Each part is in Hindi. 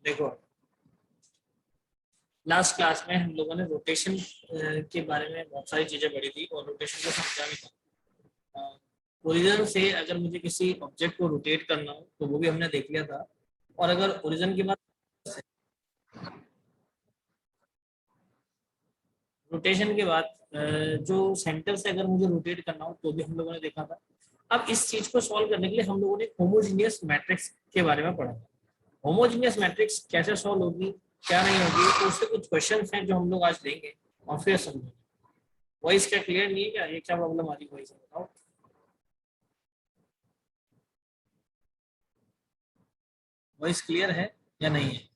देखो, लास्ट क्लास में हम लोगों ने रोटेशन के बारे में बहुत सारी चीजें पढ़ी थी और रोटेशन को समझा भी था। ओरिजिन से अगर मुझे किसी ऑब्जेक्ट को रोटेट करना हो तो वो भी हमने देख लिया था। और अगर ओरिजिन के बाद रोटेशन के बाद जो सेंटर से अगर मुझे रोटेट करना हो तो भी हम लोगों ने देखा था। अब इस चीज को सॉल्व करने के लिए हम लोगों ने होमोजीनियस मैट्रिक्स के बारे में पढ़ा। होमोजीनियस मैट्रिक्स कैसे सॉल्व होगी, क्या नहीं होगी, तो उससे कुछ क्वेश्चंस हैं जो हम लोग आज लेंगे और फिर समझेंगे। वॉइस क्या क्लियर नहीं है क्या? ये क्या प्रॉब्लम आ रही है वॉइस में, बताओ। वॉइस क्लियर है या नहीं है?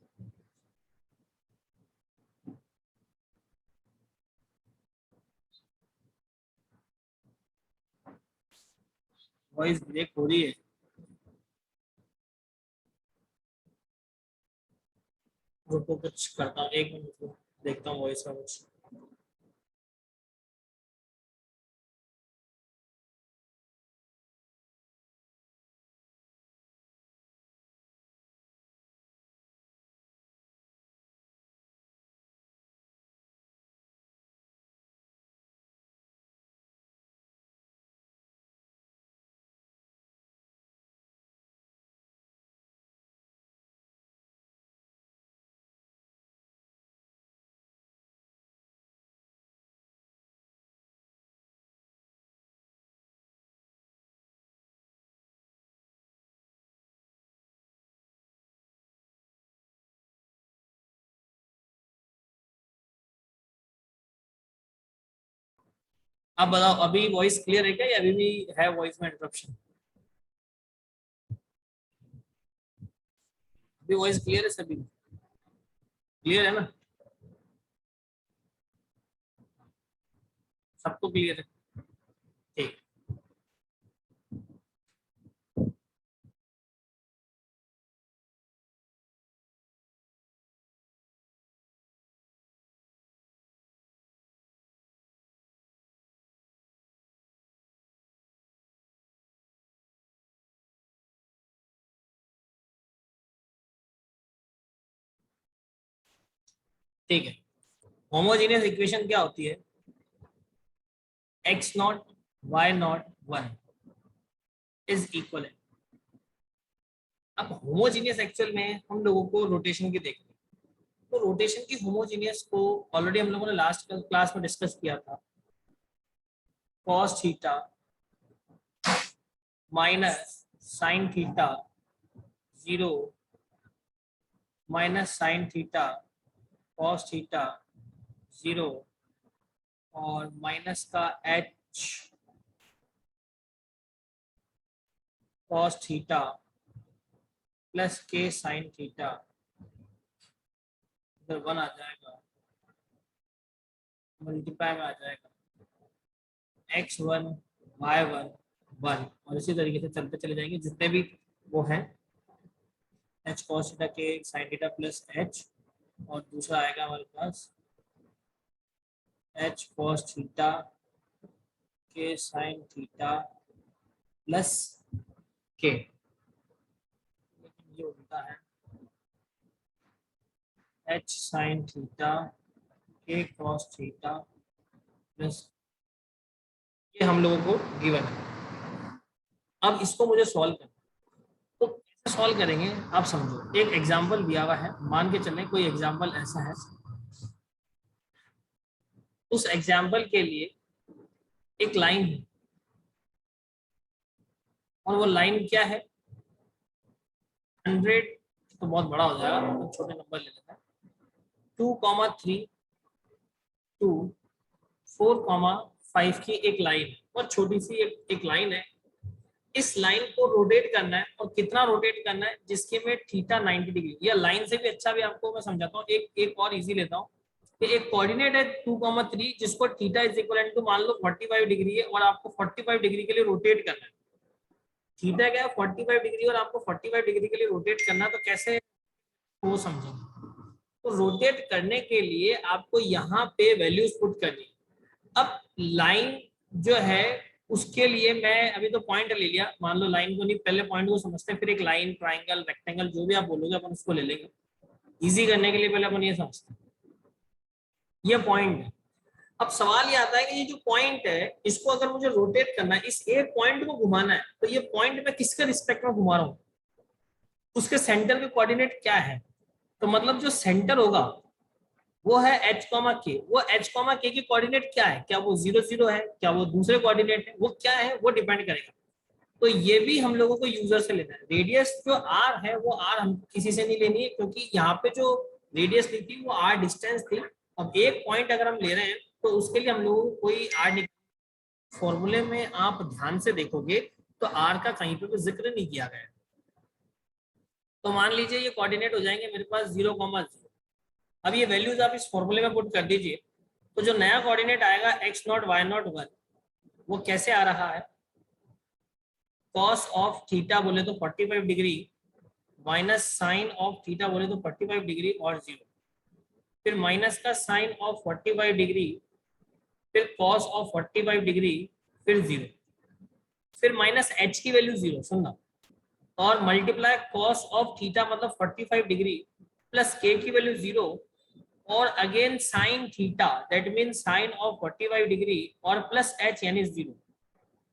वॉइस ब्रेक हो रही है। रुको कुछ करता हूँ, एक मिनट रुको, देखता हूँ वॉइस का कुछ। अब बताओ, अभी वॉइस क्लियर है क्या या अभी भी है वॉइस में इंटरप्शन? अभी वॉइस क्लियर है सभी? क्लियर है ना? सबको क्लियर है? ठीक। ठीक है। होमोजीनियस इक्वेशन क्या होती है? X naught Y naught one is equal. अब होमोजीनियस एक्चुअल में हम लोगों को रोटेशन की देखनी है। तो रोटेशन की होमोजीनियस को ऑलरेडी हम लोगों ने लास्ट क्लास में डिस्कस किया था। Cos theta minus sine theta zero minus sine theta cos theta zero और माइनस का H cos theta plus K sine theta, इधर वन आ जाएगा, मल्टीप्लाई में आ जाएगा X one Y one one, और इसी तरीके से चलते चले जाएंगे जितने भी वो हैं। एच कॉस थीटा के साइन थीटा प्लस एच, और दूसरा आएगा हमारे पास एच कॉस थीटा के साइन थीटा प्लस के, लेकिन ये उल्टा है, एच साइन थीटा के कॉस थीटा प्लस, ये हम लोगों को गिवन है। अब इसको मुझे सॉल्व करना, तो कैसे सॉल्व करेंगे आप समझो। एक एग्जांपल दिया हुआ है, मान के चलें कोई एग्जांपल ऐसा है। उस एग्जांपल के लिए एक लाइन है, और वो लाइन क्या है? 100, तो बहुत बड़ा हो जाएगा तो छोटे नंबर ले लेते हैं। 2,3 टू 4,5 की एक लाइन है, और छोटी सी एक लाइन है। इस लाइन को रोटेट करना है, और कितना रोटेट करना है? जिसके में थीटा 90 डिग्री, या लाइन से भी अच्छा भी आपको मैं समझाता हूँ, एक और इजी लेता हूँ कि एक कोऑर्डिनेट है 2,3 जिसको थीटा इज इक्वल टू मान लो 45 डिग्री है, और आपको 45 डिग्री के लिए रोटेट करना है। थीटा क्या है? 45 डिग्री, और आपको 45 डिग्री के लिए रोटेट करना, तो कैसे वो समझेंगे। तो रोटेट करने के लिए आपको यहाँ पे वैल्यूज पुट करनी है। अब लाइन जो है उसके लिए मैं अभी तो पॉइंट ले लिया, मान लो लाइन को नहीं, पहले पॉइंट को समझते हैं, फिर एक लाइन, ट्राइंगल, रेक्टेंगल, जो भी आप बोलोगे अपन उसको ले लेंगे। इजी करने के लिए पहले अपन ये समझते हैं, ये पॉइंट है। अब सवाल ये आता है कि ये जो पॉइंट है इसको अगर मुझे रोटेट करना है, इस एक पॉइंट को घुमाना है, तो ये पॉइंट मैं किसके रिस्पेक्ट में घुमा रहा हूँ, उसके सेंटर के कोऑर्डिनेट क्या है। तो मतलब जो सेंटर होगा वो है h, k। वो h, k की कोऑर्डिनेट क्या है, क्या वो 0 0 है, क्या वो दूसरे कोऑर्डिनेट है, वो क्या है, वो डिपेंड करेगा। तो ये भी हम लोगों को यूजर से लेना है। रेडियस जो r है वो r हम किसी से नहीं लेनी है, क्योंकि यहाँ पे जो रेडियस ली थी वो r डिस्टेंस थी। अब एक पॉइंट अगर हम ले रहे हैं तो उसके लिए हम लोगों को कोई r, फॉर्मूले में आप ध्यान से देखोगे तो r का कहीं पे भी जिक्र नहीं किया गया। तो मान लीजिए ये कोऑर्डिनेट हो जाएंगे मेरे पास 0, 0। अब ये वैल्यूज आप इस फॉर्मूले में पुट कर दीजिए, तो जो नया कोऑर्डिनेट आएगा x0 y0 1, वो कैसे आ रहा है, कॉस ऑफ थीटा बोले तो 45 degree minus sine of theta बोले तो 45 डिग्री और 0, फिर माइनस का साइन ऑफ 45 डिग्री, फिर कॉस ऑफ 45 डिग्री, फिर 0, फिर माइनस h की वैल्यू 0 सुनना, और मल्टीप्लाई कॉस ऑफ थीटा मतलब 45 डिग्री प्लस k की वैल्यू 0, और again sine theta that mean sine of 45 degree और प्लस h यानी 0,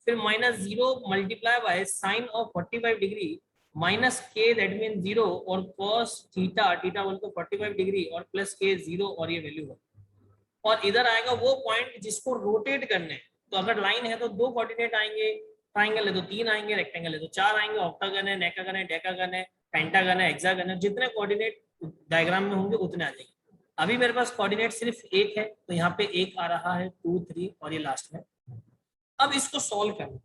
फिर minus 0 multiply by sine of 45 degree minus k that mean 0, और cos थीटा, थीटा बोल तो 45 डिग्री और प्लस k 0, और ये वैल्यू है। और इधर आएगा वो पॉइंट जिसको रोटेट करने हैं। तो अगर लाइन है तो 2 कोऑर्डिनेट आएंगे, ट्राइंगल है तो 3 आएंगे, रेक्टेंगल है तो 4 आएंगे, ऑक्टागन है, नेकागन है, डेकागन है, पेंटागन है, हेक्सागन है, जितने कोऑर्डिनेट डायग्राम में होंगे उतने आ जाएंगे। अभी मेरे पास कोऑर्डिनेट सिर्फ एक है, तो यहाँ पे एक आ रहा है, 2 3 और ये लास्ट में। अब इसको सॉल्व करना,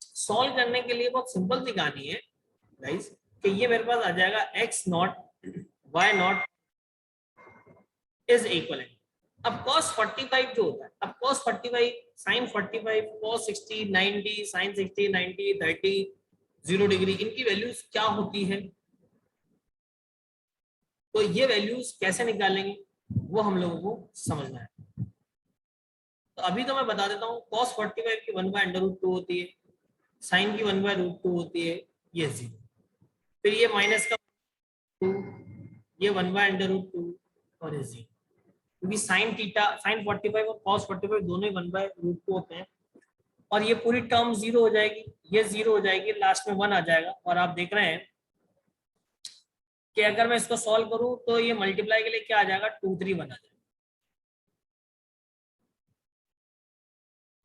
सॉल्व करने के लिए बहुत सिंपल सी कहानी है गाइस, कि ये मेरे पास आ जाएगा x0 y0 इज इक्वल। अब cos 45 जो होता है, अब cos 45 sin 45 cos 60 90 sin 60 90 30 0 degree, इनकी वैल्यूज क्या होती है, तो ये वैल्यूज कैसे निकालेंगे वो हम लोगों को समझना है। तो अभी तो मैं बता देता हूँ, cos 45 की 1/√2 होती है, sin की 1/√2 होती है, ये 0, फिर ये माइनस का 2, ये 1/√2 और ये 0, क्योंकि साइन थीटा साइन 45 और cos 45 दोनों ही 1/√2 होते हैं। और ये पूरी टर्म 0 हो जाएगी, ये 0 हो जाएगी, लास्ट में 1 आ जाएगा। और आप देख रहे हैं कि अगर मैं इसको सॉल्व करूं तो ये मल्टीप्लाई के लिए क्या आ जाएगा, 2 3 1 आ जाएगा।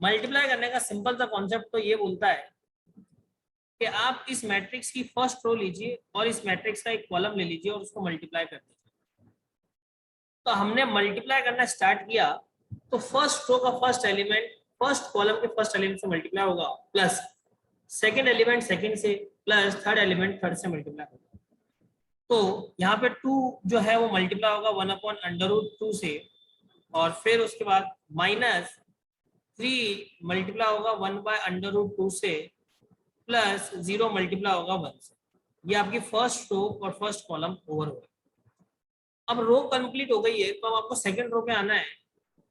मल्टीप्लाई करने का सिंपल सा कॉन्सेप्ट तो ये बोलता है कि आप इस मैट्रिक्स की फर्स्ट रो लीजिए और इस मैट्रिक्स का एक कॉलम ले लीजिए और उसको मल्टीप्लाई कर दीजिए। तो हमने मल्टीप्लाई करना स्टार्ट किया, तो फर्स्ट रो का फर्स्ट एलिमेंट फर्स्ट कॉलम के फर्स्ट एलिमेंट से मल्टीप्लाई होगा, प्लस सेकंड एलिमेंट सेकंड से, प्लस थर्ड एलिमेंट थर्ड से मल्टीप्लाई होगा। तो यहाँ पे 2 जो है वो मल्टीप्लाई होगा 1/√2 से, और फिर उसके बाद माइनस 3 मल्टीप्लाई होगा 1/√2 से, प्लस 0 मल्टीप्लाई होगा 1 से। ये आपकी फर्स्ट रो और फर्स्ट कॉलम ओवर हो गई। अब रो कंप्लीट हो गई है, तो अब आपको सेकंड रो पे आना है।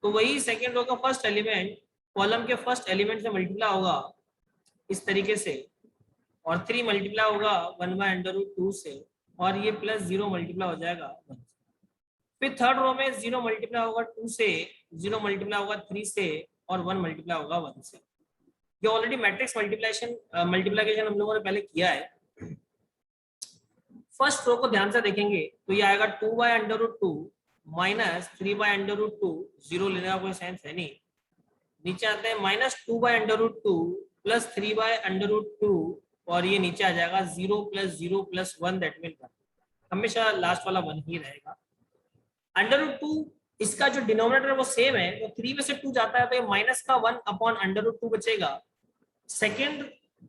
तो वही सेकंड रो का फर्स्ट एलिमेंट कॉलम के फर्स्ट एलिमेंट से मल्टीप्लाई होगा इस तरीके से, और 3 मल्टीप्लाई होगा 1/√2 से, और ये प्लस 0 मल्टीप्लाई हो जाएगा 1 से। फिर थर्ड रो में 0 मल्टीप्लाई होगा 2 से, 0 मल्टीप्लाई होगा 3 से, और 1 मल्टीप्लाई होगा 1 से। ये ऑलरेडी मैट्रिक्स मल्टीप्लिकेशन हम लोगों ने पहले किया है। फर्स्ट रो को ध्यान से देखेंगे तो ये आएगा 2/√2 माइनस 3/√2, 0 लेने का कोई सेंस है नहीं। नीचे आते हैं माइनस 2/√2 प्लस 3/√2, और ये नीचे आ जाएगा 0 प्लस 0 प्लस 1 दैट मीन 1। हमेशा लास्ट वाला 1 ही रहेगा। √2 इसका जो डिनोमिनेटर है वो सेम है, तो 3 में से 2 जाता है तो ये माइनस का 1/√2 बचेगा। सेकेंड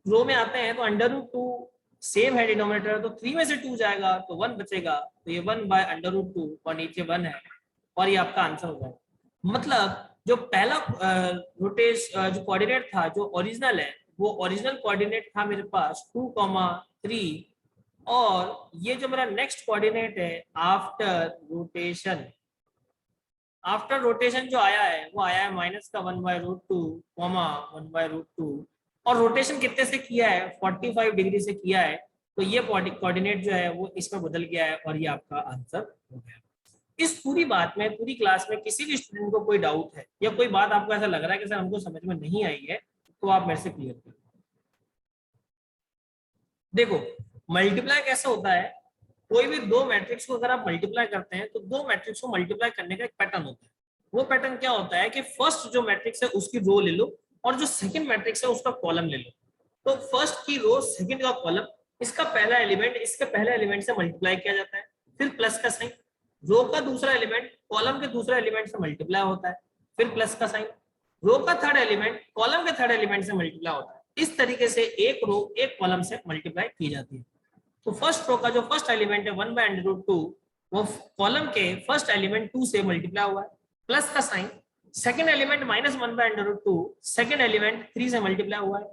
रो में आते हैं तो √2 सेम है डिनोमिनेटर, तो 3 में से 2 जाएगा तो 1 बचेगा, तो ये 1/√2 और नीचे 1 है, और ये आपका आंसर हो जाएगा। मतलब जो पहला जो कोऑर्डिनेट था जो ओरिजिनल है, वो ओरिजिनल कोऑर्डिनेट था मेरे पास 2, 3, और ये जो मेरा नेक्स्ट कोऑर्डिनेट है आफ्टर रोटेशन जो आया है वो आया है माइनस का 1/√2, 1/√2, और रोटेशन कितने से किया है, 45 डिग्री से किया है। तो ये कोऑर्डिनेट जो है वो इसमें बदल गया है और ये आपका आंसर हो गया। इस पूरी बात में, पूरी क्लास में किसी भी स्टूडेंट को कोई डाउट है या कोई बात आपको ऐसा लग रहा है कि सर हमको समझ में नहीं आई है, तो आप मेरे से क्लियर करें। देखो मल्टीप्लाई कैसे होता है, कोई भी दो मैट्रिक्स को अगर आप मल्टीप्लाई करते हैं तो दो मैट्रिक्स को मल्टीप्लाई करने का एक पैटर्न होता है। वो पैटर्न क्या होता है कि फर्स्ट जो मैट्रिक्स है उसकी रो ले लो और जो सेकंड मैट्रिक्स है उसका कॉलम ले लो। तो फर्स्ट की रो, सेकंड का कॉलम, इसका पहला एलिमेंट इसके पहले एलिमेंट से मल्टीप्लाई किया जाता है, फिर प्लस का साइन। रो का दूसरा एलिमेंट कॉलम के दूसरे एलिमेंट से मल्टीप्लाई होता है, फिर प्लस का साइन। रो का थर्ड एलिमेंट कॉलम के थर्ड एलिमेंट से मल्टीप्लाई होता है। इस तरीके से एक रो एक कॉलम से मल्टीप्लाई की जाती है। तो फर्स्ट रो का जो फर्स्ट एलिमेंट है 1/√2, वो कॉलम के फर्स्ट एलिमेंट 2 से मल्टीप्लाई हुआ है, प्लस का sine. Second element -1/√2, second element 3 से मल्टीप्लाई हुआ है,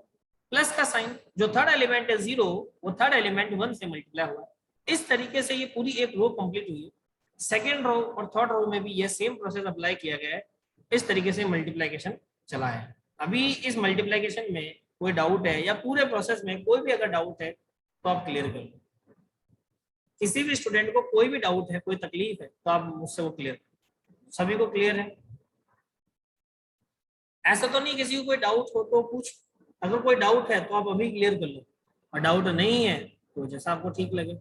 प्लस का साइन। जो थर्ड एलिमेंट है 0, वो थर्ड एलिमेंट 1 से मल्टीप्लाई हुआ है। इस तरीके से ये पूरी एक रो कंप्लीट हुई है। सेकंड रो और थर्ड रो में भी ये सेम प्रोसेस अप्लाई किया गया है। इस तरीके से मल्टीप्लीकेशन चला है। अभी इस मल्टीप्लीकेशन में कोई डाउट है या पूरे प्रोसेस में कोई भी अगर डाउट है तो आप क्लियर कर लो। किसी भी स्टूडेंट को कोई भी डाउट है, कोई तकलीफ है, तो आप मुझसे वो क्लियर करो। सभी को क्लियर है? ऐसा तो नहीं किसी को कोई डाउट हो तो पूछ, अगर कोई डाउट है तो आप अभी क्लियर कर लो, और डाउट नहीं है तो जैसा आपको ठीक लगे।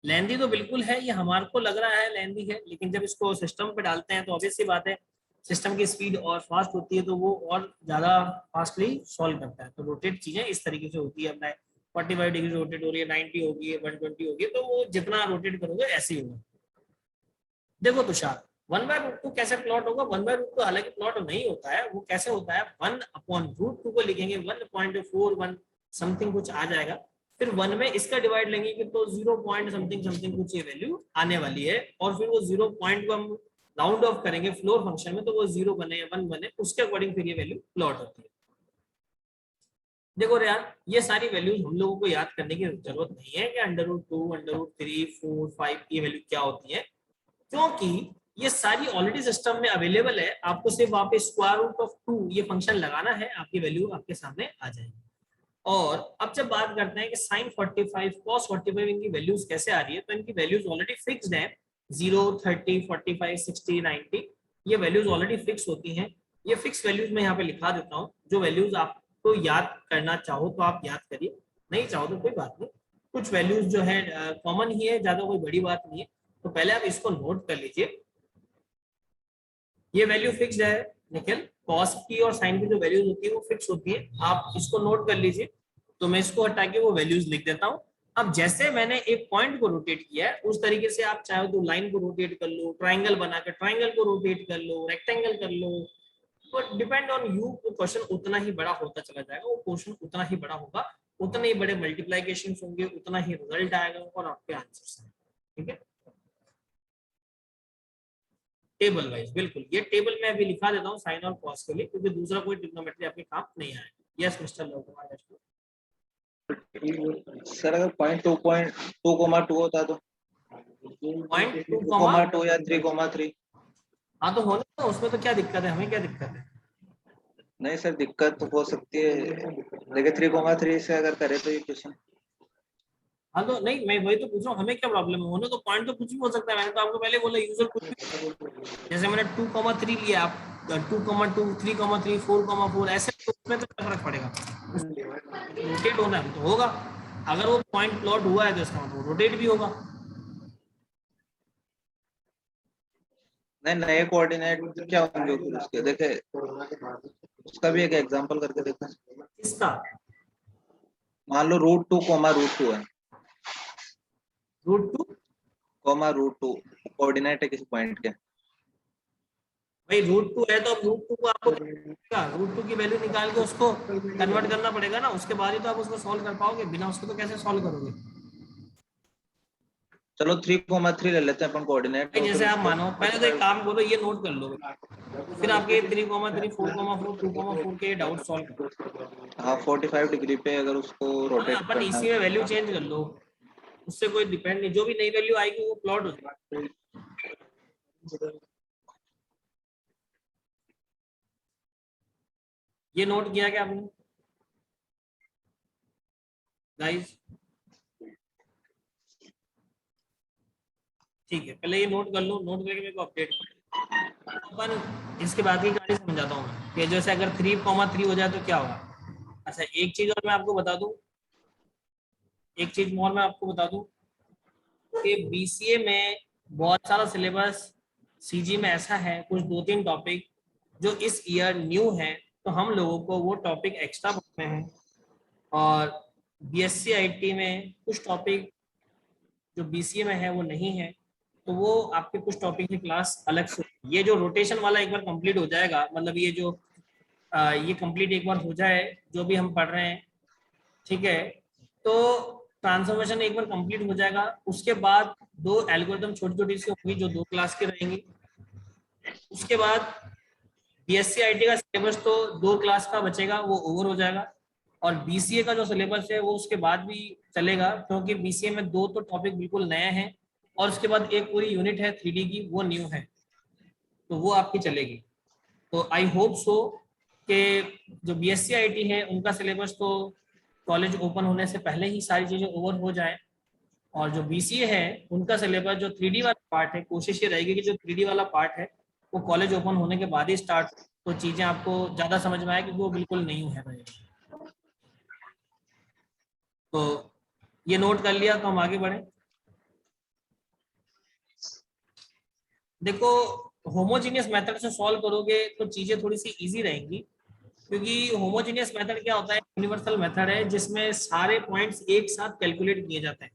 लेंदी तो बिल्कुल है, ये हमारे को लग रहा है लेंदी है, लेकिन जब इसको सिस्टम पे डालते हैं तो ऑब्वियस सी बात है, सिस्टम की स्पीड और फास्ट होती है तो वो और ज्यादा फास्टली सॉल्व करता है। तो रोटेट चीजें इस तरीके से होती है, अपना 45 डिग्री रोटेट हो रही है, 90 होगी, 120 होगी, तो वो जितना रोटेट करोगे ऐसे ही होगा। देखो तुषार, 1/√2 कैसे प्लॉट होगा? 1/√2 हालांकि प्लॉट नहीं होता है, वो कैसे होता है, 1/√2 को लिखेंगे 1.41 समथिंग कुछ आ जाएगा, फिर 1 में इसका डिवाइड लेंगे कि तो 0 पॉइंट समथिंग समथिंग कुछ ये वैल्यू आने वाली है, और फिर वो 0 पॉइंट को हम राउंड ऑफ करेंगे फ्लोर फंक्शन में, तो वो 0 बने या 1 बने, उसके अकॉर्डिंग फिर ये वैल्यू प्लॉट होती है। देखो यार, ये सारी वैल्यूज हम लोगों को याद करने की जरूरत नहीं है कि √2, √3, 4, 5 ये वैल्यू क्या होती है, क्योंकि ये सारी ऑलरेडी सिस्टम में अवेलेबल है। आपको सिर्फ वहां पे √2 ये फंक्शन लगाना है, आपकी वैल्यू आपके सामने आ जाएगी। और अब जब बात करते हैं कि sin 45, cos 45 इनकी वैल्यूज कैसे आ रही है, तो इनकी वैल्यूज ऑलरेडी फिक्स्ड है। 0, 30, 45, 60, 90 ये वैल्यूज ऑलरेडी फिक्स होती हैं। ये फिक्स वैल्यूज मैं यहाँ पे लिखा देता हूँ। जो वैल्यूज आपको याद करना चाहो तो आप याद करिए, नहीं चाहो तो कोई बात नहीं। कुछ वैल्यूज जो है कॉमन ही है, ज्यादा कोई बड़ी बात नहीं है। तो पहले आप इसको नोट कर लीजिए। ये वैल्यू फिक्स्ड है निखिल, कॉस की और साइन की जो वैल्यूज होती है वो फिक्स होती है, आप इसको नोट कर लीजिए। तो मैं इसको हटा के वो वैल्यूज लिख देता हूँ। अब जैसे मैंने एक पॉइंट को रोटेट किया है, उस तरीके से आप चाहे तो लाइन को रोटेट कर लो, ट्राइंगल बना के ट्राइंगल को रोटेट कर लो, रेक्टेंगल कर लो। बट डिपेंड ऑन यू, वो क्वेश्चन उतना ही बड़ा होता चला जाएगा, वो क्वेश्चन उतना ही बड़ा होगा, उतने ही बड़े मल्टीप्लीकेशन होंगे, उतना ही रिजल्ट आएगा और आपके आंसर आएंगे। ठीक है, टेबल वाइज बिल्कुल। ये टेबल मैं अभी लिखा देता हूँ साइन और कॉस के लिए, क्योंकि दूसरा कोई ट्रिग्नोमेट्री आपके काम नहीं आएगा। Yes mister लोककुमार। सर अगर 0.2.2 होता तो 2,2 या 3,3। हाँ तो होने तो उसमें तो क्या दिक्कत है, हमें क्या दिक्कत है? नहीं सर, दिक्कत तो हो सकती है, लेकिन 3,3 से अगर करे तो ये क्वेश्चन। हाँ तो नहीं, मैं वही तो पूछ रहा हूँ, हमें क्या प्रॉब्लम है? होने तो पॉइंट तो कुछ भी हो सकता है, मैंने तो आपको पहले बोला यूजर कुछ भी। जैसे मैंने 2,3 लिया, आप 2,2, 3,3, 4,4 ऐसे, तो उसमें तो क्या फर्क पड़ेगा? रोटेट होना है तो होगा, अगर वो पॉइंट प्लॉट हुआ है तो इसका मतलब रोटेट भी होगा। नहीं, नए कोऑर्डिनेट क्या होंगे फिर उसके, देखे उसका भी एक एग्जांपल करके देखना। इसका मान लो √2, है, √2, √2 कोऑर्डिनेट है किसी पॉइंट के। भाई √2 है तो अब √2 को आपको √2 की वैल्यू निकाल के उसको कन्वर्ट करना पड़ेगा ना, उसके बाद ही तो आप उसको सॉल्व कर पाओगे, बिना उसके तो कैसे सॉल्व करोगे? चलो 3,3 ले लेते हैं अपन कोऑर्डिनेट, भाई तो फिर जैसे आप उसको मानो, पहले तो एक काम करो, ये नोट कर लो, फिर आपके 3,3, 4,4, 2,4 के डाउट सॉल्व करो। हाँ 45 डिग्री पे अगर उसको हाँ, रोटेट अपन करना इसी में है। वैल्यू चेंज कर लो, उससे कोई डिपेंड नहीं, जो भी नई वैल्यू आएगी वो प्लॉट हो जाएगी। ये नोट किया क्या आपने? गाइस? ठीक है, पहले ये नोट कर लो, नोट करके मेरे को अपडेट अपन इसके बाद की कहानी समझाता हूँ मैं कि जैसे अगर 3,3 हो जाए तो क्या होगा। अच्छा, एक चीज और मैं आपको बता दूं, एक चीज और मैं आपको बता दूं कि बीसीए में बहुत सारा सिलेबस, सीजी में ऐसा है कुछ 2-3 टॉपिक जो इस ईयर न्यू है, तो हम लोगों को वो टॉपिक एक्स्ट्रा पढ़ने हैं। और बीएससी आईटी में कुछ टॉपिक जो बीसीए में है वो नहीं है, तो वो आपके कुछ टॉपिक की क्लास अलग से। ये जो रोटेशन वाला एक बार कंप्लीट हो जाएगा, मतलब ये जो ये कंप्लीट एक बार हो जाए जो भी हम पढ़ रहे हैं, ठीक है, तो ट्रांसफॉर्मेशन एक बार कंप्लीट हो जाएगा, उसके बाद 2 एल्गोरिथम छोटी छोटी सी होंगी जो 2 क्लास की रहेंगी। उसके बाद बीएससी आईटी का सिलेबस तो 2 क्लास का बचेगा, वो ओवर हो जाएगा। और बीसीए का जो सिलेबस है वो उसके बाद भी चलेगा, क्योंकि बीसीए में 2 तो टॉपिक बिल्कुल नए हैं, और उसके बाद एक पूरी यूनिट है 3D की, वो न्यू है, तो वो आपकी चलेगी। तो आई होप सो कि जो बीएससी आईटी है उनका सिलेबस तो कॉलेज ओपन होने से पहले ही सारी चीजें ओवर हो जाए, और जो बीसीए है उनका सिलेबस जो 3D वाला पार्ट है, कोशिश ये रहेगी कि जो 3D वाला पार्ट है वो कॉलेज ओपन होने के बाद ही स्टार्ट, तो चीजें आपको ज्यादा समझ में आए, क्योंकि वो बिल्कुल न्यू है रहेगा। तो ये नोट कर लिया, तो हम आगे बढ़े। देखो, होमोजीनियस मेथड से सॉल्व करोगे तो चीजें थोड़ी सी इजी रहेंगी, क्योंकि होमोजीनियस मेथड क्या होता है, यूनिवर्सल मेथड है जिसमें सारे पॉइंट्स एक साथ कैलकुलेट किए जाते हैं।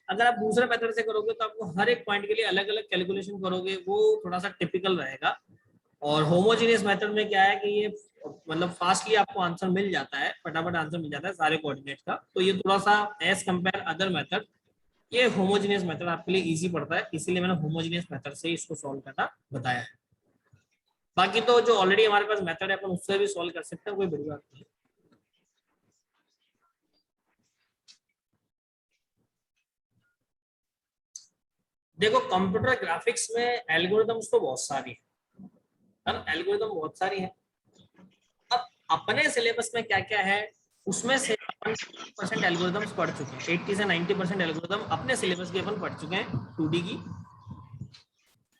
अगर आप दूसरे मेथड से करोगे तो आपको हर एक पॉइंट के लिए अलग अलग कैलकुलेशन करोगे, वो थोड़ा सा टिपिकल रहेगा। और होमोजीनियस मेथड में क्या है कि ये मतलब फास्टली आपको आंसर मिल जाता है, फटाफट आंसर मिल जाता है सारे कोऑर्डिनेट का, तो ये थोड़ा सा एज कंपेयर अदर मेथड, ये होमोजीनियस मेथड आपके लिए इजी पड़ता है, इसीलिए मैंने होमोजीनियस मेथड से इसको सॉल्व करना बताया है। बाकी तो जो ऑलरेडी हमारे पास मेथड है अपन उससे भी सॉल्व कर सकते हैं, कोई बड़ी बात नहीं। देखो, कंप्यूटर ग्राफिक्स में एल्गोरिथम्स तो बहुत सारी है ना, एल्गोरिथम बहुत सारी है। अब अपने सिलेबस में क्या क्या है, उसमें से अपन 80% एल्गोरिथम्स पढ़ चुके हैं, 80 से 90% एल्गोरिथम अपने सिलेबस के अपन पढ़ चुके हैं 2D की।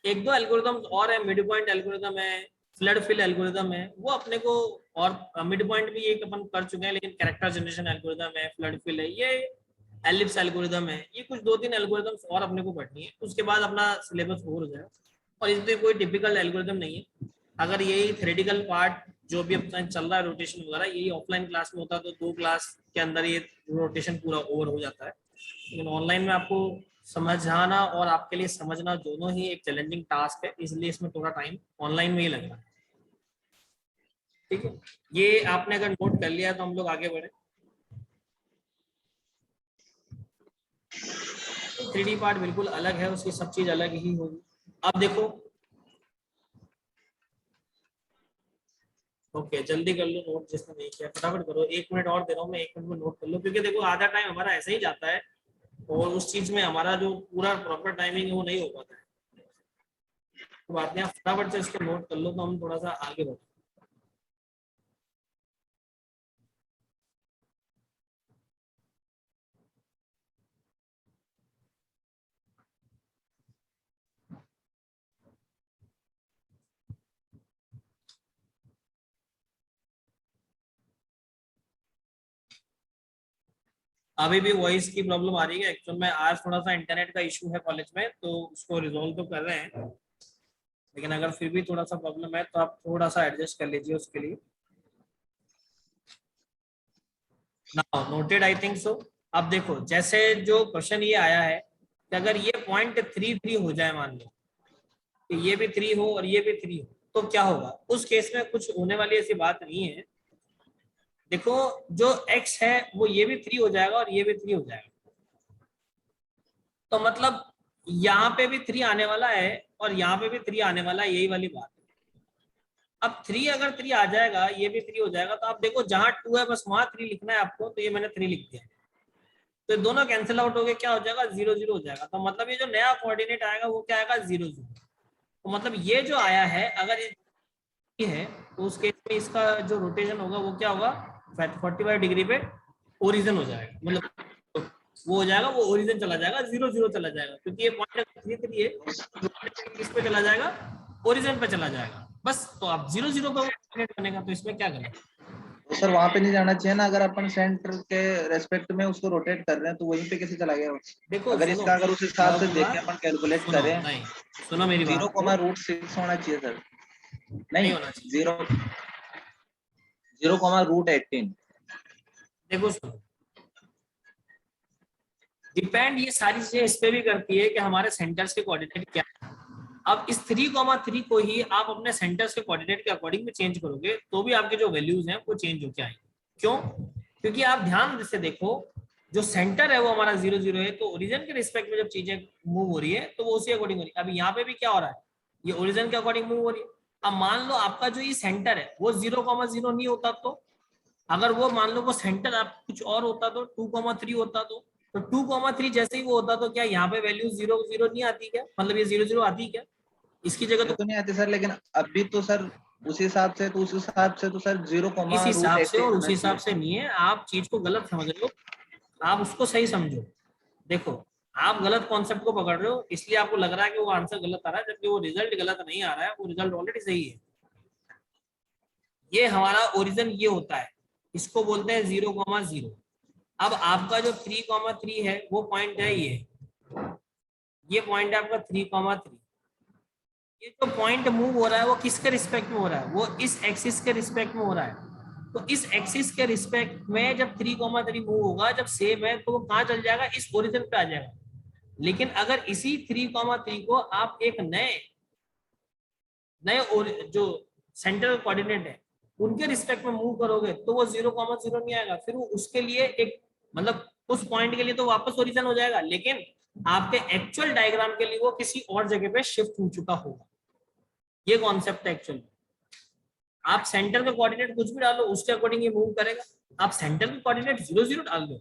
एक दो एल्गोरिथम्स और है, मिड पॉइंट एल्गोरिथम है, फ्लड फिल एल्गोरिथम है, वो अपने को, और मिड पॉइंट भी एक अपन कर चुके हैं, लेकिन कैरेक्टर जनरेशन एल्गोरिथम है, फ्लड फिल है, ये एलिप्स एल्गोरिथम है, ये कुछ 2-3 एल्गोरिथम्स और अपने को पढ़नी है, उसके बाद अपना सिलेबस ओवर हो जाएगा। और इसमें कोई टिपिकल एल्गोरिथम नहीं है। अगर यही थ्योरेटिकल पार्ट जो भी अपना चल रहा है रोटेशन वगैरह, यही ऑफलाइन क्लास में होता तो 2 क्लास के अंदर ये रोटेशन पूरा ओवर हो जाता है, लेकिन ऑनलाइन में आपको समझाना और आपके लिए समझना दोनों ही एक चैलेंजिंग टास्क है, इसलिए इसमें थोड़ा टाइम ऑनलाइन में ही लग रहा है। ठीक है, ये आपने अगर नोट कर लिया तो हम लोग आगे बढ़े। 3D पार्ट बिल्कुल अलग है, उसकी सब चीज अलग ही होगी। अब देखो, ओके जल्दी कर लो नोट, जिसने नहीं किया फटाफट करो, 1 मिनट और दे रहा हूँ मैं, 1 मिनट में नोट कर लो, क्योंकि देखो आधा टाइम हमारा ऐसे ही जाता है, और उस चीज में हमारा जो पूरा प्रॉपर टाइमिंग है वो नहीं हो पाता है। तो बात नहीं, आप फटाफट से इसको नोट कर लो तो हम थोड़ा सा आगे बढ़े। अभी भी वॉइस की प्रॉब्लम आ रही है एक्चुअल में, आज थोड़ा सा इंटरनेट का इशू है कॉलेज में, तो उसको रिजोल्व तो कर रहे हैं, लेकिन अगर फिर भी थोड़ा सा प्रॉब्लम है तो आप थोड़ा सा एडजस्ट कर लीजिए उसके लिए। Now noted I think so. अब देखो, जैसे जो क्वेश्चन ये आया है कि अगर ये पॉइंट 3-3 हो जाए, मान लो कि ये भी 3 हो और ये भी 3 हो, तो क्या होगा उस केस में, कुछ होने वाली ऐसी बात नहीं है। देखो, जो x है वो ये भी 3 हो जाएगा और ये भी 3 हो जाएगा, तो मतलब यहाँ पे भी 3 आने वाला है और यहाँ पे भी 3 आने वाला है, यही वाली बात है। अब 3 अगर 3 आ जाएगा, ये भी 3 हो जाएगा, तो आप देखो जहां 2 है बस वहां 3 लिखना है आपको, तो ये मैंने 3 लिख दिया, तो दोनों कैंसिल आउट हो गए, क्या हो जाएगा 0-0 हो जाएगा, तो मतलब ये जो नया कोऑर्डिनेट आएगा वो क्या आएगा 0-0। तो मतलब ये जो आया है, अगर ये है तो उस केस में इसका जो रोटेशन होगा वो क्या होगा 45 डिग्री पे ओरिजिन हो जाएगा, मतलब वो हो जाएगा, वो ओरिजिन चला जाएगा, 0 0 चला जाएगा, क्योंकि ये पॉइंट 3 3 है, किस पे चला जाएगा, ओरिजिन पे चला जाएगा बस। तो आप 0 0 पे कोऑर्डिनेट बनेगा, तो इसमें क्या गलत? तो सर वहां पे नहीं जाना चाहिए ना, अगर अपन सेंटर के रेस्पेक्ट में उसको रोटेट कर रहे हैं तो वहीं पे कैसे चला गया? देखो अगर सुनो, इसका अगर उस क्या हिसाब से होगा, देखें, अपन कैलकुलेट सुनो करें, नहीं, सुनो मेरी जीरो बात को, कोमा रूट 6 होना चाहिए सर। नहीं नहीं, होना चाहिए। Zero, 0 root 18। देखो सुनो, डिपेंड ये सारी चीजें इस पे भी करती है कि हमारे सेंटर्स के कोऑर्डिनेट क्या है। अब इस 3,3 को ही आप अपने सेंटर्स के कोऑर्डिनेट के अकॉर्डिंग में चेंज करोगे तो भी आपके जो वैल्यूज हैं वो चेंज होके आएंगे। क्यों? क्योंकि आप ध्यान से देखो, जो सेंटर है वो हमारा 0 0 है, तो ओरिजिन के रिस्पेक्ट में जब चीजें मूव हो रही है तो वो उसी अकॉर्डिंग हो रही है। अभी यहाँ पे भी क्या हो रहा है, ये ओरिजिन के अकॉर्डिंग मूव हो रही है। अब मान लो आपका जो ये सेंटर है वो 0,0 नहीं होता, तो अगर वो मान लो वो सेंटर आप कुछ और होता तो 2,3 होता, तो 2,3 जैसे ही वो होता तो क्या यहाँ पे वैल्यू 0 0 नहीं आती क्या? मतलब ये 0 0 आती क्या इसकी जगह? ये तो तो नहीं आती सर, लेकिन अभी तो सर उस हिसाब से, तो उस हिसाब से तो सर जीरो इस कोमा रूट हिसाब से और एटीन उस होना हिसाब चाहिए। से नहीं है, आप चीज को गलत समझ रहे हो, आप उसको सही समझो। देखो, आप गलत कॉन्सेप्ट को पकड़ रहे हो, इसलिए आपको लग रहा है कि वो आंसर गलत आ रहा है, जबकि वो रिजल्ट गलत नहीं आ रहा है, वो रिजल्ट ऑलरेडी सही है। ये हमारा ओरिजिन ये होता है, इसको बोलते हैं 0,0। अब आपका जो 3,3 है वो पॉइंट है, ये पॉइंट है आपका 3,3। ये जो पॉइंट मूव हो रहा है वो किसके रिस्पेक्ट में हो रहा है? वो इस एक्सिस के रिस्पेक्ट में हो रहा है। तो इस एक्सिस के रिस्पेक्ट में जब 3,3 मूव होगा, जब सेम है, तो वो कहाँ चल जाएगा? इस ओरिजिन पे आ जाएगा। लेकिन अगर इसी 3,3 को आप एक नए नए जो सेंट्रल कोऑर्डिनेट है उनके रिस्पेक्ट में मूव करोगे तो वो 0,0 नहीं आएगा, फिर वो उसके लिए एक, मतलब उस पॉइंट के लिए तो वापस ओरिजिन हो जाएगा, लेकिन आपके एक्चुअल डायग्राम के लिए वो किसी और जगह पे शिफ्ट हो चुका होगा। ये कॉन्सेप्ट है एक्चुअल। आप सेंटर का कोऑर्डिनेट कुछ भी डालो उसके अकॉर्डिंग ये मूव करेगा। आप सेंटर का कोऑर्डिनेट 0 0 डाल दो,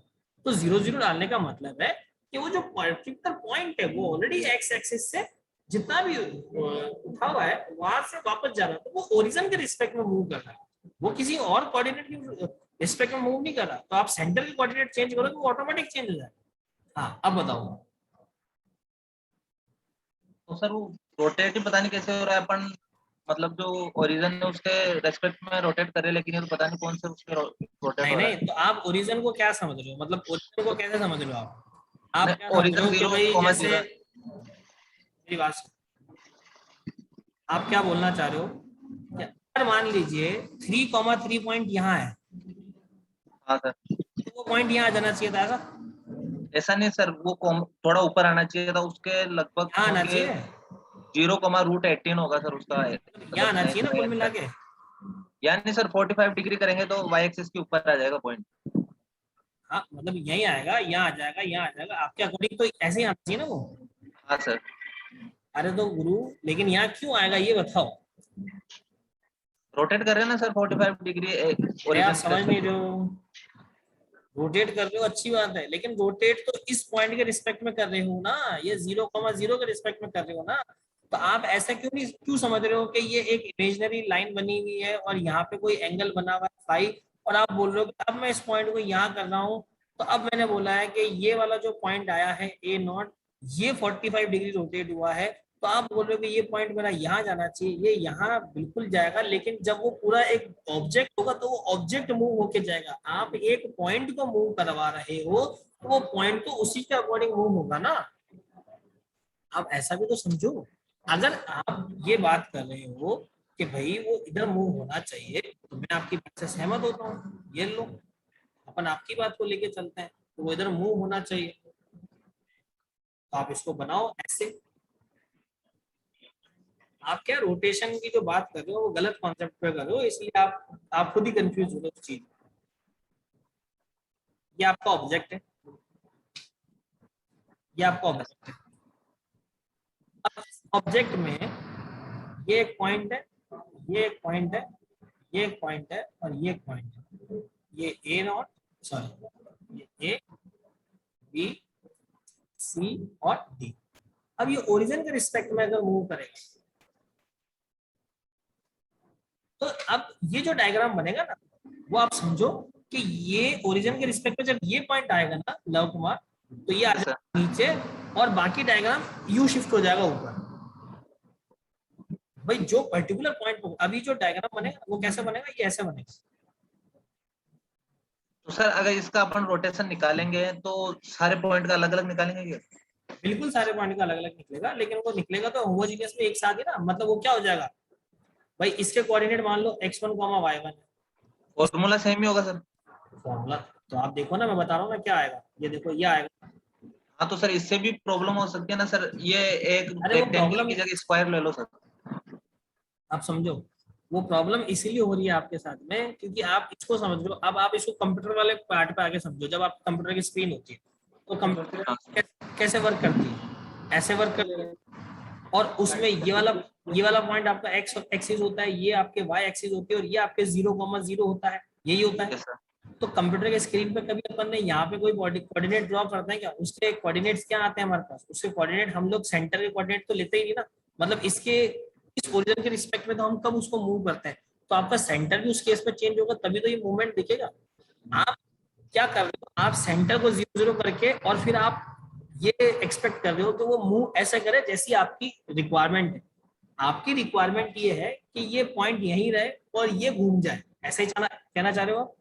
तो 0 0 डालने का मतलब है कि वो जो पर्टिकुलर पॉइंट है वो ऑलरेडी एक्स एक्सिस से जितना भी उठा हुआ है वहां से वापस जा रहा है, तो वो ओरिजिन के रिस्पेक्ट में मूव कर रहा है, वो किसी और कोऑर्डिनेट के रिस्पेक्ट में मूव नहीं कर रहा। तो आप सेंटर के कोऑर्डिनेट चेंज करो तो वो ऑटोमेटिक चेंज हो जाएगा। हाँ, अब बताओ। तो सर वो रोटेट ही पता नहीं कैसे हो रहा है, अपन मतलब जो ओरिजिन है उसके रेस्पेक्ट में रोटेट करे, लेकिन ये तो पता नहीं कौन से उसके रोटेट नहीं हो रहा नहीं, है। तो आप ओरिजिन को क्या समझ रहे हो, मतलब ओरिजिन को कैसे समझ रहे हो आप क्या नहीं, समझ रहे ओरिजिन हो कि जीरो भाई कोमा जैसे, जीरो। मेरी बात आप क्या बोलना चाह रहे हो? अगर मान लीजिए 3,3 पॉइंट यहाँ है, हाँ सर। तो वो पॉइंट यहाँ आ जाना चाहिए था, ऐसा? ऐसा नहीं सर, वो थोड़ा ऊपर आना चाहिए था उसके लगभग, यहाँ आना क्योंकि चाहिए, 0,रूट 18 होगा सर उसका, यहाँ मतलब आना चाहिए ना कुल मिला नए। के। यानी सर 45 डिग्री करेंगे तो वाई एक्सिस के ऊपर आ जाएगा पॉइंट। हाँ, मतलब यही आएगा, यहाँ आ जाएगा, यहाँ आ जाएगा, आपके अकॉर्डिंग तो ऐसे ही आना चाहिए ना वो। हाँ सर। अरे तो गुरु, लेकिन यहाँ क्यों आएगा ये बताओ। रोटेट कर रहे हैं ना सर 45 डिग्री अरे आप ओरिजिन के समझ नहीं रेस्पेक्ट रहे में। हो, रोटेट कर रहे हो अच्छी बात है, लेकिन रोटेट तो इस पॉइंट के रिस्पेक्ट में कर रहे हो ना, ये 0,0 के रिस्पेक्ट में कर रहे हो ना। तो आप ऐसा क्यों समझ रहे हो कि ये एक इमेजिनरी लाइन बनी हुई है और यहाँ पे कोई एंगल बना हुआ है फाई, और आप बोल रहे हो कि अब मैं इस पॉइंट को यहाँ कर रहा हूँ। तो अब मैंने बोला है कि ये वाला जो पॉइंट आया है A0, ये 45 डिग्री रोटेट हुआ है, तो आप बोल रहे हो कि ये पॉइंट मेरा यहाँ जाना चाहिए, ये यहाँ बिल्कुल जाएगा, लेकिन जब वो पूरा एक ऑब्जेक्ट होगा तो वो ऑब्जेक्ट मूव होके जाएगा। आप एक पॉइंट को मूव करवा रहे हो तो वो पॉइंट तो उसी के अकॉर्डिंग मूव होगा ना। आप ऐसा भी तो समझो। अगर आप ये बात कर रहे हो कि भाई वो इधर मूव होना चाहिए, तो मैं आपकी बात से सहमत होता हूँ, ये लो, अपन आपकी बात को लेके चलते हैं, तो वो इधर मूव होना चाहिए, तो आप इसको बनाओ ऐसे। आप क्या रोटेशन की जो बात कर रहे हो वो गलत कॉन्सेप्ट पे कर रहे हो, इसलिए आप खुद ही कंफ्यूज हो रहे हो उस चीज। ये आपका ऑब्जेक्ट है, ये आपका ऑब्जेक्ट है। अब ऑब्जेक्ट में ये एक पॉइंट है, ये एक पॉइंट है, ये एक पॉइंट है और ये एक पॉइंट है। ये A0, सॉरी, ये A, B, C और D। अब ये ओरिजिन के रिस्पेक्ट में अगर मूव करेगा तो अब ये जो डायग्राम बनेगा ना, वो आप समझो कि ये ओरिजिन के रिस्पेक्ट में जब ये पॉइंट आएगा ना लव कुमार, तो ये आ Yes, sir. जाएगा नीचे और बाकी डायग्राम यू शिफ्ट हो जाएगा ऊपर। भाई जो पर्टिकुलर पॉइंट अभी जो डायग्राम बनेगा वो कैसे बनेगा, ये ऐसे बनेगा। तो सर अगर इसका अपन रोटेशन निकालेंगे तो सारे पॉइंट का अलग अलग निकालेंगे क्या? बिल्कुल सारे पॉइंट का अलग अलग निकलेगा, लेकिन वो निकलेगा तो होमोजीनियस में एक साथ ही ना, मतलब वो क्या हो जाएगा भाई, इसके कोऑर्डिनेट मान लो x1, y1, फॉर्मूला सेम ही होगा सर। फॉर्मूला तो आप देखो ना, मैं बता रहा हूँ ना क्या आएगा, ये देखो ये आएगा। हाँ तो सर इससे भी प्रॉब्लम हो सकती है ना सर, ये एक अरे वो रेक्टेंगल प्रॉब्लम की जगह स्क्वायर ले लो सर। आप समझो, वो प्रॉब्लम इसीलिए हो रही है आपके साथ में क्योंकि आप इसको समझ लो। अब आप इसको कंप्यूटर वाले पार्ट पे आके समझो, जब आप कंप्यूटर की स्क्रीन होती है तो कंप्यूटर हाँ कैसे वर्क करती है, ऐसे वर्क करती है। और उसमें ये वाला पॉइंट आपका एक्स एक्सिस होता है, ये आपके वाई एक्सिस होती है, और ये आपके 0,0 होता है, यही होता है। Yes sir. तो कंप्यूटर के स्क्रीन पे कभी अपन ने यहाँ पे कोई कोऑर्डिनेट ड्रॉ करते हैं क्या, उसके कोऑर्डिनेट्स क्या आते हैं हमारे पास, उसके कोऑर्डिनेट हम लोग सेंटर के कोऑर्डिनेट तो लेते ही नहीं ना। मतलब इसके इस ओरिजिन के रिस्पेक्ट में तो हम कब उसको मूव करते हैं, तो आपका सेंटर भी उस केस में चेंज होगा, तभी तो ये मूवमेंट दिखेगा। आप क्या कर रहे हो, आप सेंटर को 0,0 करके और फिर आप ये एक्सपेक्ट कर रहे हो तो वो मूव ऐसे करे जैसी आपकी रिक्वायरमेंट है। आपकी रिक्वायरमेंट ये है कि ये पॉइंट यहीं रहे और ये घूम जाए, ऐसे ही कहना चाह रहे हो आप?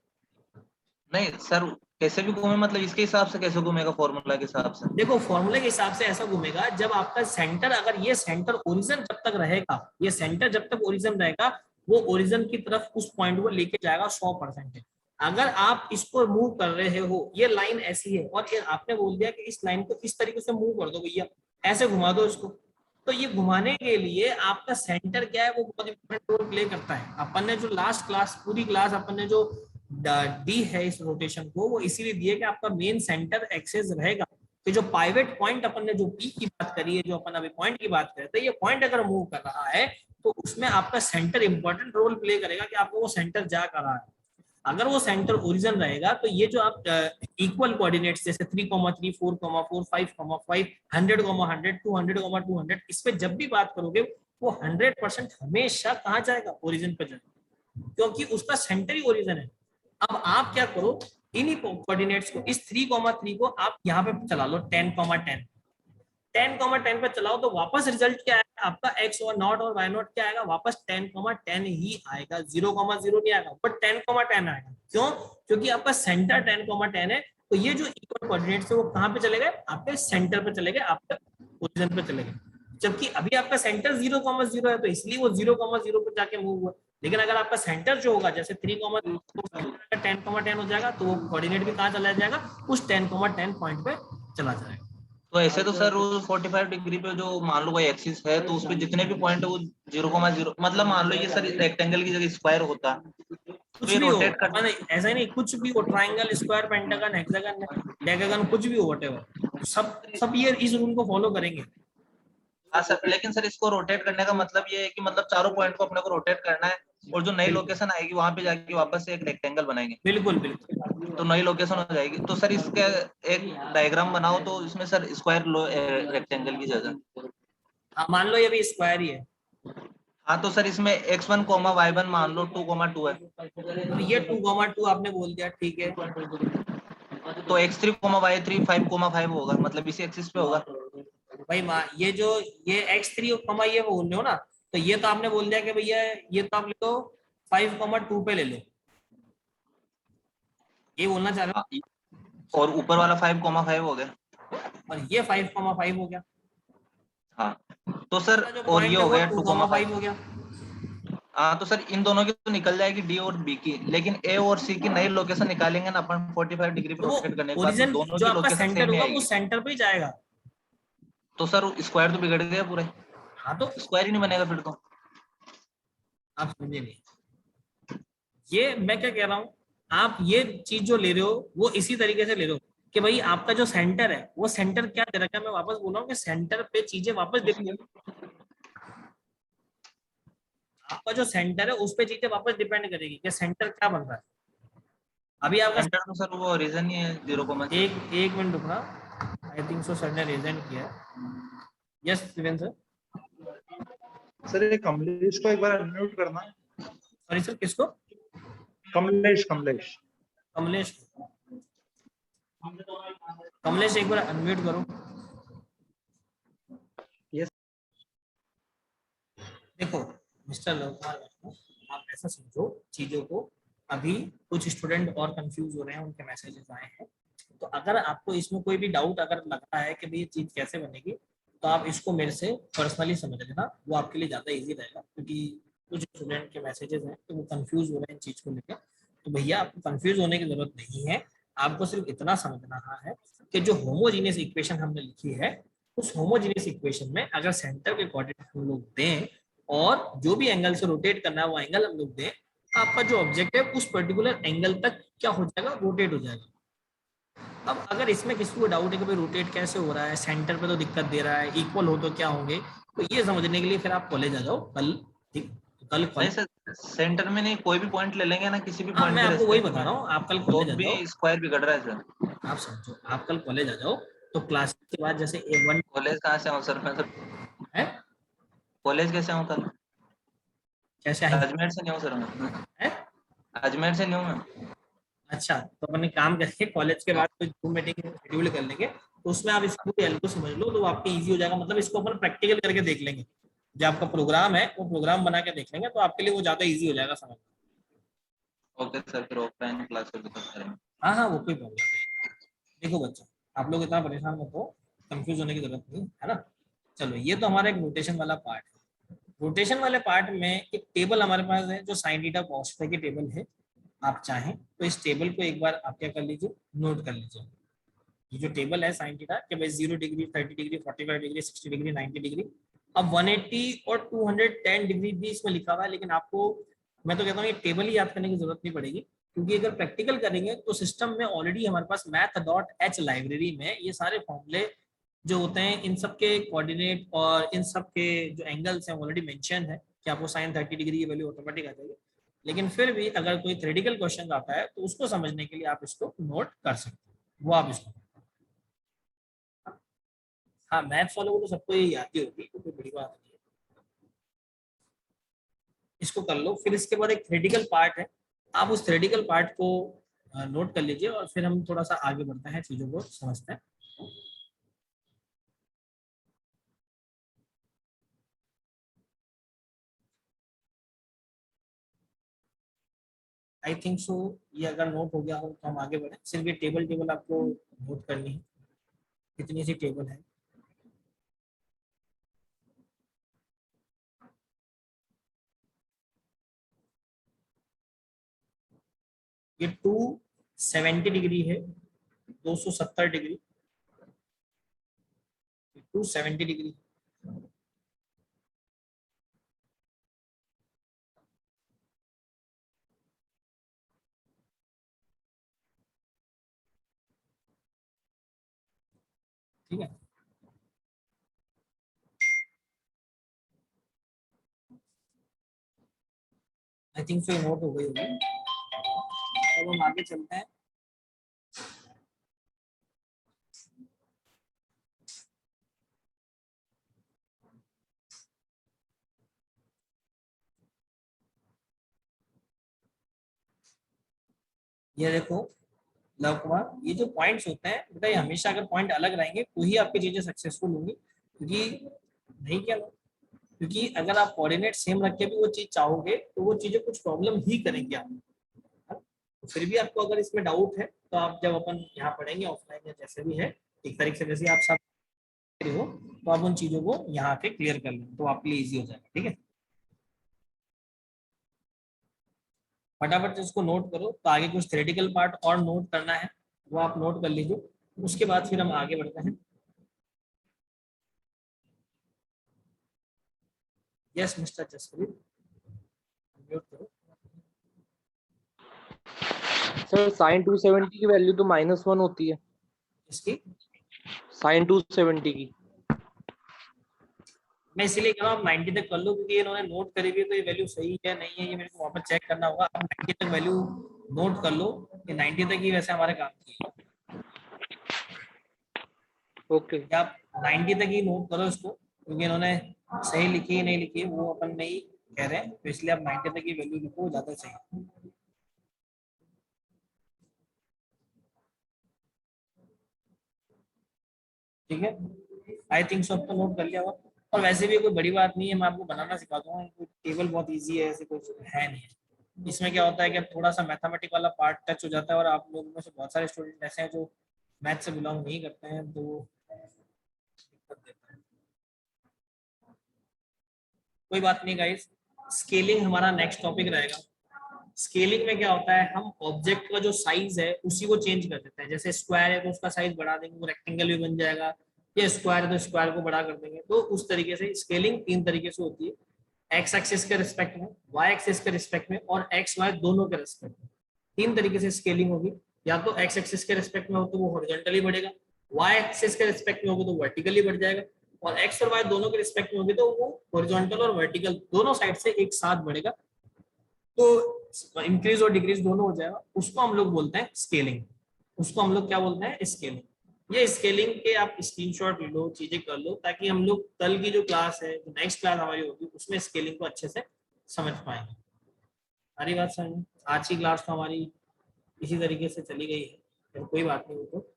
नहीं सर, कैसे भी घूमे मतलब इसके हिसाब से कैसे घूमेगा, फॉर्मूला के हिसाब से? देखो फॉर्मूले के हिसाब से ऐसा घूमेगा जब आपका सेंटर, अगर ये सेंटर ओरिजिन जब तक रहेगा, ये सेंटर जब तक ओरिजिन रहेगा वो ओरिजिन की तरफ उस पॉइंट को लेके जाएगा 100%। अगर आप इसको मूव कर रहे हो, ये लाइन ऐसी है और फिर आपने बोल दिया कि इस लाइन को इस तरीके से मूव कर दो भैया, ऐसे घुमा दो इसको, तो ये घुमाने के लिए आपका सेंटर क्या है वो बहुत इंपॉर्टेंट रोल प्ले करता है। अपन ने जो लास्ट क्लास, पूरी क्लास अपन ने जो दी है इस रोटेशन को, वो इसीलिए दी है कि आपका मेन सेंटर एक्सेस रहेगा। कि जो पाइवेट पॉइंट अपन ने जो पी की बात करी है, जो अपन अभी पॉइंट की बात कर रहे थे, ये पॉइंट अगर मूव कर रहा है तो उसमें आपका सेंटर इंपॉर्टेंट रोल प्ले करेगा कि आपको वो सेंटर जा कर रहा है। अगर वो सेंटर ओरिजिन रहेगा तो ये जो आप इक्वल कोऑर्डिनेट्स जैसे 3,3, 4,4, 5,5, 100,100, 200,200, इस पे जब भी बात करोगे वो 100% हमेशा कहाँ जाएगा, ओरिजिन पे जाएगा, क्योंकि उसका सेंटर ही ओरिजिन है। अब आप क्या करो, इन्हीं कोऑर्डिनेट्स को, इस 3,3 को आप यहाँ पे चला लो 10,10, 10,10 पे चलाओ तो वापस रिजल्ट क्या आएगा आपका, एक्स और नॉट और वाई नॉट क्या आएगा वापस 10,10 ही आएगा, 0,0 नहीं आएगा, बट 10,10 आएगा। क्यों? क्योंकि आपका सेंटर 10,10 है, तो ये जो इक्वल कोऑर्डिनेट्स है वो कहाँ पे चले गए, आपके सेंटर पे चले गए, आपके ओरिजिन पे चले गए। जबकि अभी आपका सेंटर 0,0 है तो इसलिए वो 0,0 पे जाके मूव हुआ। लेकिन अगर आपका सेंटर जो होगा जैसे 3,10 हो जाएगा तो वो कोऑर्डिनेट भी कहाँ चला जाएगा, उस 10,10 पॉइंट पे चला जाएगा। तो ऐसे तो सर वो 45 डिग्री पे जो मान लो कोई एक्सिस है तो उसपे जितने भी पॉइंट है वो 0,0, मतलब मान लो ये सर रेक्टेंगल की जगह स्क्वायर होता तो कुछ ये भी हो, रोटेट कर। ऐसा ही नहीं, कुछ भी हो, triangle, square, pentagon, hexagon, decagon, कुछ भी हो, व्हाटएवर, सब ये इस रूल को फॉलो करेंगे। हाँ सर, लेकिन सर इसको रोटेट करने का मतलब ये है कि मतलब चारों पॉइंट को अपने को रोटेट करना है और जो नई बिल्कुल लोकेशन आएगी वहां पे जाके वापस से एक रेक्टेंगल बनाएंगे बिल्कुल बिल्कुल। तो नई लोकेशन हो जाएगी। तो सर इसके एक डायग्राम बनाओ तो इसमें सर स्क्वायर लो रेक्टेंगल की जगह। हाँ मान लो ये भी स्क्वायर ही है, हाँ तो सर इसमें x1, y1 मान लो 2,2 है, तो ये 2,2 आपने बोल दिया, ठीक है। तो x3, y3 5,5 होगा, मतलब इसी एक्सिस पे होगा। भाई ये जो ये x3 ये बोल रहे हो ना, तो ये तो आपने बोल दिया कि भैया ये तो आप ले लो 5,2 पे ले लो, ये बोलना चाह रहे हाँ, और ऊपर वाला 5,5 हो गया। हो, और ये 5,5 हो गया, हाँ तो सर जो और ये पॉइंट है हो वो गया 2,5 2,5। हो गया। हाँ तो सर इन दोनों की तो निकल जाएगी डी और बी की, लेकिन ए और सी की नई लोकेशन निकालेंगे ना अपन 45 डिग्री पे तो वो रोटेट करने के बाद, तो ओरिजिन दोनों जो की आपका लोकेशन सेंटर सेम ही होगा वो आएगी। सेंटर पे ही जाएगा। तो सर स्क्वायर तो बिगड़ गया पूरे, हाँ तो स्क्वायर ही नहीं बनेगा फिर तो। आप समझे नहीं, ये मैं क्या कह रहा हूँ, आप ये चीज जो ले रहे हो वो इसी तरीके से ले रहे हो कि भाई आपका जो सेंटर है वो सेंटर क्या दे रखा है, मैं वापस बोल रहा हूँ कि सेंटर पे चीजें वापस आपका जो सेंटर है उस पे चीजें वापस डिपेंड करेगी कि सेंटर क्या बन रहा है। अभी आपका सेंटर तो सर वो रीजन ही है 0,0। एक मिनट रुकना, आई थिंक सो सर ने रिजेंट किया। Yes Shivendra sir. सर ये कमलेश को एक बार अनम्यूट करना। सॉरी सर, किसको? कमलेश कमलेश कमलेश, कमलेश एक बार अनम्यूट करो। यस। देखो मिस्टर लोकपाल, आप ऐसा समझो चीजों को, अभी कुछ स्टूडेंट और कंफ्यूज हो रहे हैं, उनके मैसेजेस आए हैं, तो अगर आपको इसमें कोई भी डाउट अगर लगता है कि भाई ये चीज कैसे बनेगी, तो आप इसको मेरे से पर्सनली समझ लेना, वो आपके लिए ज्यादा इजी रहेगा, क्योंकि कुछ स्टूडेंट के मैसेजेस हैं तो वो कंफ्यूज हो रहे हैं इन चीज को लेकर। तो भैया आपको कंफ्यूज होने की जरूरत नहीं है, आपको सिर्फ इतना समझना है कि जो होमोजीनियस इक्वेशन हमने लिखी है, उस होमोजीनियस इक्वेशन में अगर सेंटर के कोऑर्डिनेट हम लोग दें और जो भी एंगल से रोटेट करना है वो एंगल हम लोग दें, आपका जो ऑब्जेक्ट है उस पर्टिकुलर एंगल तक क्या हो जाएगा, रोटेट हो जाएगा। अब अगर इसमें किसी को डाउट है कि भाई रोटेट कैसे हो रहा है, सेंटर पे तो दिक्कत दे रहा है, इक्वल हो तो क्या होंगे, तो ये समझने के लिए फिर आप कॉलेज आ जाओ कल, ठीक, कल नहीं कॉलेज। सर, सेंटर में नहीं, कोई भी पॉइंट ले लेंगे ना, किसी भी हाँ पॉइंट मैं के आपको वही रेस्पेक्ट बता में, रहा हूँ, आप कल तो कॉलेज आ भी जाओ। स्क्वायर बिगड़ रहा है सर। आप समझो, आप कल कॉलेज आ जाओ, तो क्लास के बाद जैसे A1 कॉलेज कहाँ से आऊँ सर मैं सर? है, कॉलेज कैसे आऊँ कल? कैसे आएंगे अजमेर से नहीं हूँ सर मैं, है? अजमेर से नहीं हूँ मैं। अच्छा, तो अपन एक काम करके कॉलेज के बाद कोई जूम मीटिंग शेड्यूल कर लेंगे, तो उसमें आप इसको एल्गो समझ लो, तो आपके इजी हो जाएगा, मतलब इसको अपन प्रैक्टिकल करके देख लेंगे, जो आपका प्रोग्राम है वो प्रोग्राम बना के देख लेंगे, तो आपके लिए वो ज्यादा इजी हो जाएगा समझ। ओके सर, फिर ऑफलाइन क्लास कर करेंगे। हाँ हाँ, वो कोई प्रॉब्लम नहीं। देखो बच्चों, आप लोग इतना परेशान मत हो, कंफ्यूज होने की जरूरत नहीं है ना। चलो, ये तो हमारा एक रोटेशन वाला पार्ट है। रोटेशन वाले पार्ट में एक टेबल हमारे पास है जो साइन थीटा कॉस थीटा की टेबल है। आप चाहें तो इस टेबल को एक बार आप क्या कर लीजिए, नोट कर लीजिए। ये जो टेबल है साइन थीटा के भाई 0 degree, 30 degree, 45 degree, 60 degree, 90 degree, अब 180 और 210 डिग्री भी इसमें लिखा हुआ है, लेकिन आपको मैं तो कहता हूँ ये टेबल ही याद करने की जरूरत नहीं पड़ेगी, क्योंकि अगर प्रैक्टिकल करेंगे तो सिस्टम में ऑलरेडी हमारे पास math.h लाइब्रेरी में ये सारे फॉर्मूले जो होते हैं, इन सब के कोऑर्डिनेट और इन सब के जो एंगल्स हैं ऑलरेडी मेंशन है कि आपको साइन 30 डिग्री की वैल्यू ऑटोमेटिक आ जाएगी। लेकिन फिर भी अगर कोई थ्योरेटिकल क्वेश्चन आता है तो उसको समझने के लिए आप इसको नोट कर सकते हैं, वो आप इसको। हाँ, मैथ्स वालों को तो सबको ये आती होगी, तो कोई बड़ी बात नहीं है, इसको कर लो। फिर इसके बाद एक थ्योरेटिकल पार्ट है, आप उस थ्योरेटिकल पार्ट को नोट कर लीजिए, और फिर हम थोड़ा सा आगे बढ़ते हैं, चीजों को समझते हैं। आई थिंक सो ये अगर नोट हो गया हो तो हम आगे बढ़े। सिर्फ ये टेबल टेबल आपको नोट करनी है, कितनी सी टेबल है। ये 270 डिग्री है, 270 डिग्री, 270 डिग्री, ठीक है। आई थिंक सो ये नोट हो गई होगी। अब हम आगे चलते हैं। ये देखो लव कुमार, ये जो पॉइंट्स होते हैं बेटा, ये हमेशा अगर पॉइंट अलग रहेंगे तो ही आपकी चीजें सक्सेसफुल होंगी, क्योंकि नहीं क्या, क्योंकि अगर आप कोऑर्डिनेट सेम रख के भी वो चीज चाहोगे तो वो चीजें कुछ प्रॉब्लम ही करेंगी आपको। तो फिर भी आपको अगर इसमें डाउट है तो आप जब अपन यहाँ पढ़ेंगे ऑफलाइन या जैसे भी है, एक तारीख से जैसे आप सब हो, तो आप उन चीजों को यहाँ पे क्लियर कर लें, तो आपके लिए इजी हो जाएगा, ठीक है। फटाफट से इसको नोट करो, तो आगे कुछ थ्योरेटिकल पार्ट और नोट करना है, वो आप नोट कर लीजिए, उसके बाद फिर हम आगे बढ़ते हैं। यस मिस्टर जसप्रीत, म्यूट करो। सर साइन 270 की वैल्यू तो -1 होती है, इसकी साइन 270 की। मैं इसीलिए कह रहा हूँ आप 90 तक कर लो, क्योंकि इन्होंने नोट करी हुई है, तो ये वैल्यू सही है नहीं है ये मेरे को वापस चेक करना होगा। आप 90 तक वैल्यू नोट कर लो, कि 90 तक ही वैसे हमारे काम की है। ओके या आप 90 तक ही नोट करो इसको, क्योंकि इन्होंने सही लिखी है नहीं लिखी है वो अपन नहीं कह रहे हैं, तो इसलिए आप 90 तक की वैल्यू लिखो, ज्यादा सही है। ठीक है, आई थिंक सो आपको नोट कर लिया होगा। और वैसे भी कोई बड़ी बात नहीं है, मैं आपको बनाना सिखा दूंगा, टेबल बहुत इजी है, ऐसे कुछ है नहीं है। इसमें क्या होता है कि थोड़ा सा मैथमेटिक वाला पार्ट टच हो जाता है, और आप लोगों में से बहुत सारे स्टूडेंट ऐसे हैं जो मैथ से बिलोंग नहीं करते हैं, तो दिक्कत देता है। कोई बात नहीं गाइस, स्केलिंग हमारा नेक्स्ट टॉपिक रहेगा। स्केलिंग में क्या होता है, हम ऑब्जेक्ट का जो साइज है उसी को चेंज कर देते हैं। जैसे स्क्वायर है तो उसका साइज बढ़ा देंगे, वो रेक्टेंगल भी बन जाएगा, या स्क्वायर है तो स्क्वायर को बड़ा कर देंगे। तो उस तरीके से स्केलिंग 3 तरीके से होती है, एक्स एक्सिस के रिस्पेक्ट में, वाई एक्सिस के रिस्पेक्ट में, और एक्स वाई दोनों के रिस्पेक्ट में। 3 तरीके से स्केलिंग होगी। या तो एक्स एक्सिस के रिस्पेक्ट में हो तो वो हॉरिजॉन्टली बढ़ेगा, वाई एक्सिस के रिस्पेक्ट में होगी तो वर्टिकली बढ़ जाएगा, और एक्स और वाई दोनों के रिस्पेक्ट में होगी तो वो हॉरिजॉन्टल और वर्टिकल दोनों साइड से एक साथ बढ़ेगा। तो इंक्रीज और डिक्रीज दोनों हो जाएगा, उसको हम लोग बोलते हैं स्केलिंग। उसको हम लोग क्या बोलते हैं, स्केलिंग। ये स्केलिंग के आप स्क्रीनशॉट लो, चीजें कर लो, ताकि हम लोग कल की जो क्लास है, जो नेक्स्ट क्लास हमारी होगी, उसमें स्केलिंग को अच्छे से समझ पाएंगे। सारी बात समझ, आज की क्लास तो हमारी इसी तरीके से चली गई है, फिर कोई बात नहीं, वो तो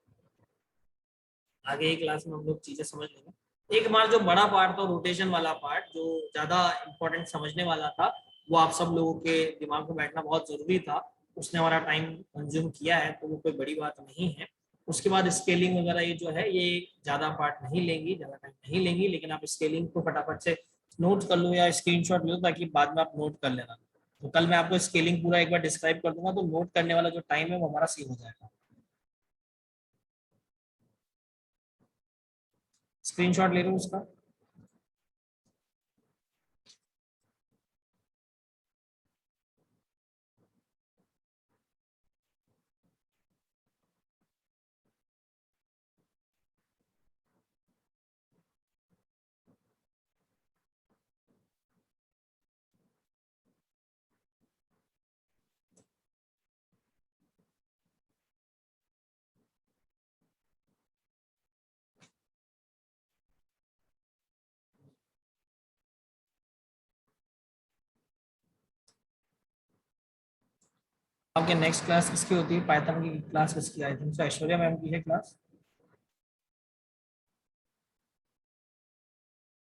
आगे की क्लास में हम लोग चीजें समझ लेंगे। एक बार जो बड़ा पार्ट था, रोटेशन वाला पार्ट, जो ज्यादा इंपॉर्टेंट समझने वाला था, वो आप सब लोगों के दिमाग में बैठना बहुत जरूरी था, उसने हमारा टाइम कंज्यूम किया है, तो वो कोई बड़ी बात नहीं है। उसके बाद स्केलिंग वगैरह ये जो है, ये ज्यादा पार्ट नहीं लेंगी, ज्यादा टाइम नहीं लेंगी, लेकिन आप स्केलिंग को फटाफट से नोट कर लो या स्क्रीनशॉट लो, ताकि बाद में आप नोट कर लेना। तो कल मैं आपको स्केलिंग पूरा एक बार डिस्क्राइब कर दूंगा, तो नोट करने वाला जो टाइम है वो हमारा सेव हो जाएगा। स्क्रीनशॉट ले रहे हो उसका? आपके नेक्स्ट क्लास किसकी होती है, पाइथन की क्लास किसकी? I think so Aishwarya ma'am की है क्लास।